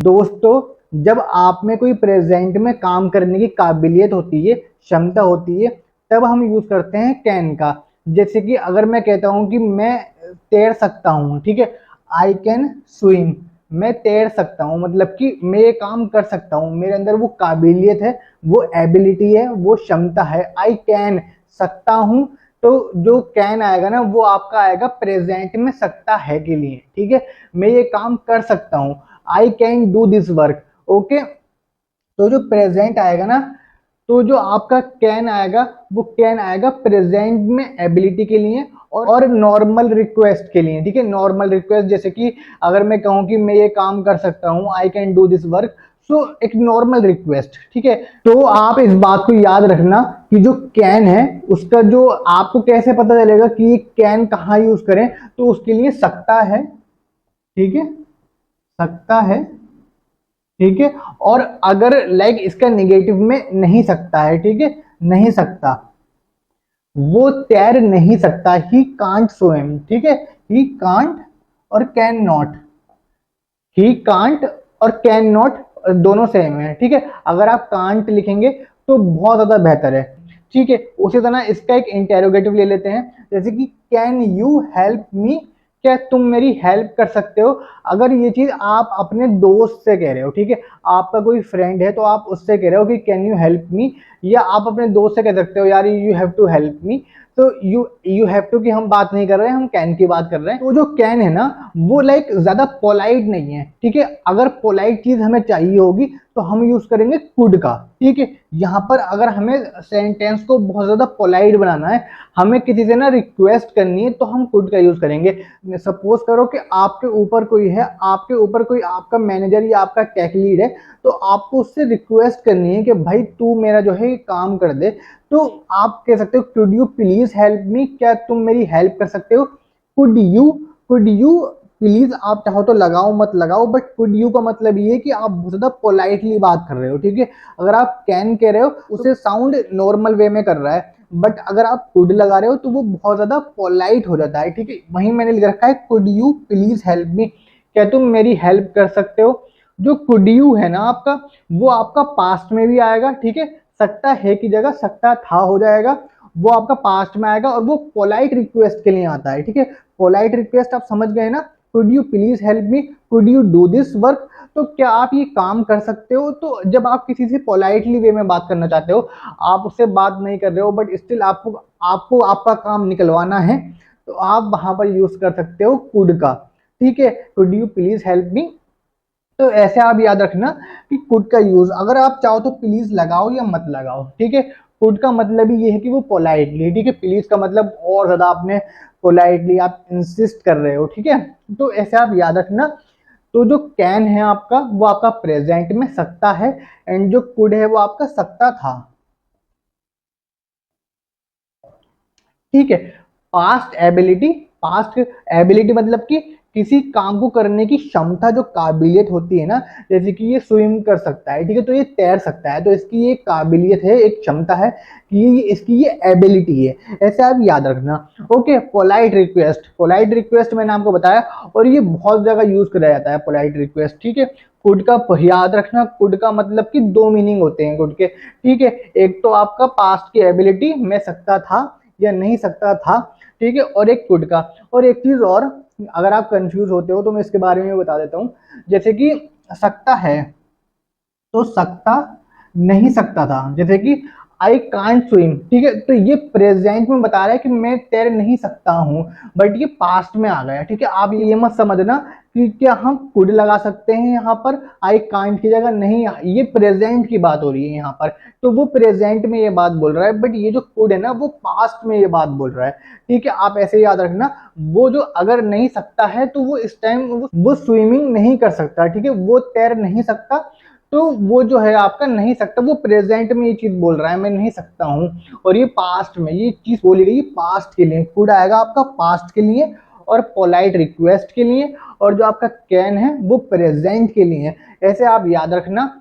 दोस्तों, जब आप में कोई प्रेजेंट में काम करने की काबिलियत होती है, क्षमता होती है, तब हम यूज करते हैं कैन का। जैसे कि अगर मैं कहता हूं कि मैं तैर सकता हूं, ठीक है, आई कैन स्विम, मैं तैर सकता हूं, मतलब कि मैं ये काम कर सकता हूं, मेरे अंदर वो काबिलियत है, वो एबिलिटी है, वो क्षमता है। आई कैन, सकता हूं, तो जो कैन आएगा ना वो आपका आएगा प्रेजेंट में सकता है के लिए, ठीक है, मैं ये काम कर सकता हूं, I can do this work. Okay, तो जो प्रेजेंट आएगा ना, तो जो आपका कैन आएगा वो कैन आएगा प्रेजेंट में एबिलिटी के लिए और नॉर्मल रिक्वेस्ट के लिए, ठीक है। नॉर्मल रिक्वेस्ट जैसे कि अगर मैं कहूं कि मैं ये काम कर सकता हूं, I can do this work, so एक नॉर्मल रिक्वेस्ट, ठीक है। तो आप इस बात को याद रखना कि जो कैन है उसका जो आपको कैसे पता चलेगा कि कैन कहाँ यूज करें, तो उसके लिए सकता है, ठीक है, सकता है, ठीक है। और अगर लाइक इसका निगेटिव में नहीं सकता है, ठीक है, नहीं सकता, वो तैर नहीं सकता, ही कांट स्विम, ठीक है, ही कांट और कैन नॉट, ही कांट और कैन नॉट दोनों सेम है, ठीक है। अगर आप कांट लिखेंगे तो बहुत ज्यादा बेहतर है, ठीक है। उसी तरह इसका एक इंटेरोगेटिव ले लेते हैं, जैसे कि कैन यू हेल्प मी, क्या तुम मेरी हेल्प कर सकते हो। अगर ये चीज आप अपने दोस्त से कह रहे हो, ठीक है, आपका कोई फ्रेंड है तो आप उससे कह रहे हो कि कैन यू हेल्प मी, या आप अपने दोस्त से कह सकते हो यार you have to help me. तो यू हैव टू की हम बात नहीं कर रहे हैं, हम कैन की बात कर रहे हैं। तो जो कैन है ना वो लाइक ज्यादा पोलाइट नहीं है, ठीक है। अगर पोलाइट चीज हमें चाहिए होगी तो हम यूज करेंगे कुड का, ठीक है। यहाँ पर अगर हमें सेंटेंस को बहुत ज्यादा पोलाइट बनाना है, हमें किसी से ना रिक्वेस्ट करनी है, तो हम कुड का यूज करेंगे। सपोज करो कि आपके ऊपर कोई है, आपके ऊपर कोई आपका मैनेजर या आपका टेक लीड है, तो आपको उससे रिक्वेस्ट करनी है कि भाई तू मेरा जो है काम कर दे, तो आप कह सकते हो could you please help me, क्या तुम मेरी हेल्प कर सकते हो। कुड यू प्लीज आप चाहो तो लगाओ मत लगाओ, बट कुड यू का मतलब ये है कि आप बहुत ज्यादा पोलाइटली बात कर रहे हो, ठीक है। अगर आप कैन कह रहे हो उसे साउंड नॉर्मल वे में कर रहा है, बट अगर आप कुड लगा रहे हो तो वो बहुत ज्यादा पोलाइट हो जाता है, ठीक है। वहीं मैंने लिख रखा है could you please help me, क्या तुम मेरी हेल्प कर सकते हो। जो कुड यू है ना आपका, वो आपका पास्ट में भी आएगा, ठीक है, सकता है की जगह सकता था हो जाएगा, वो आपका पास्ट में आएगा और वो पोलाइट रिक्वेस्ट के लिए आता है, ठीक है। पोलाइट रिक्वेस्ट आप समझ गए ना, could you please help me, could you do this work, तो क्या आप ये काम कर सकते हो। तो जब आप किसी से पोलाइटली वे में बात करना चाहते हो, आप उससे बात नहीं कर रहे हो बट स्टिल आपको आपको आपका काम निकलवाना है, तो आप वहां पर यूज कर सकते हो कुड का, ठीक है। Could you please help me. तो ऐसे आप याद रखना कि कुड का यूज अगर आप चाहो तो प्लीज लगाओ या मत लगाओ, ठीक है। कुड का मतलब ही ये है कि वो पोलाइटली, ठीक है। प्लीज का मतलब और ज्यादा आपने पोलाइटली आप इंसिस्ट कर रहे हो, ठीक है। तो ऐसे आप याद रखना। तो जो कैन है आपका वो आपका प्रेजेंट में सकता है, एंड जो कुड है वो आपका सकता था, ठीक है। पास्ट एबिलिटी, पास्ट एबिलिटी मतलब कि किसी काम को करने की क्षमता, जो काबिलियत होती है ना, जैसे कि ये स्विम कर सकता है, ठीक है, तो ये तैर सकता है, तो इसकी ये काबिलियत है, एक क्षमता है कि ये इसकी ये एबिलिटी है। ऐसे आप याद रखना। Okay, polite request, polite request मैंने आपको बताया, और ये बहुत जगह यूज करा जाता है पोलाइट रिक्वेस्ट, ठीक है। कुड का याद रखना, कुड का मतलब कि दो मीनिंग होते हैं कुड के, ठीक है। एक तो आपका पास्ट की एबिलिटी, मैं सकता था या नहीं सकता था, ठीक है, और एक कुड का। और एक चीज और, अगर आप कंफ्यूज होते हो तो मैं इसके बारे में बता देता हूँ। जैसे कि सकता है, तो सकता नहीं सकता था, जैसे कि आई कांट स्विम, ठीक है, तो ये प्रेजेंट में बता रहा है कि मैं तैर नहीं सकता हूं, बट ये पास्ट में आ गया, ठीक है। आप ये मत समझना कि क्या हम कुड लगा सकते हैं यहाँ पर आई कांट की जगह, नहीं, ये प्रेजेंट की बात हो रही है यहाँ पर। तो वो प्रेजेंट में ये बात बोल रहा है, बट ये जो कुड है ना वो पास्ट में ये बात बोल रहा है, ठीक है। आप ऐसे याद रखना। वो जो अगर नहीं सकता है तो वो इस टाइम वो स्विमिंग नहीं कर सकता, ठीक है, वो तैर नहीं सकता, तो वो जो है आपका नहीं सकता, वो प्रेजेंट में ये चीज बोल रहा है मैं नहीं सकता हूं। और ये पास्ट में ये चीज बोली गई पास्ट के लिए, कुड आएगा आपका पास्ट के लिए और पोलाइट रिक्वेस्ट के लिए, और जो आपका कैन है वो प्रेजेंट के लिए है। ऐसे आप याद रखना।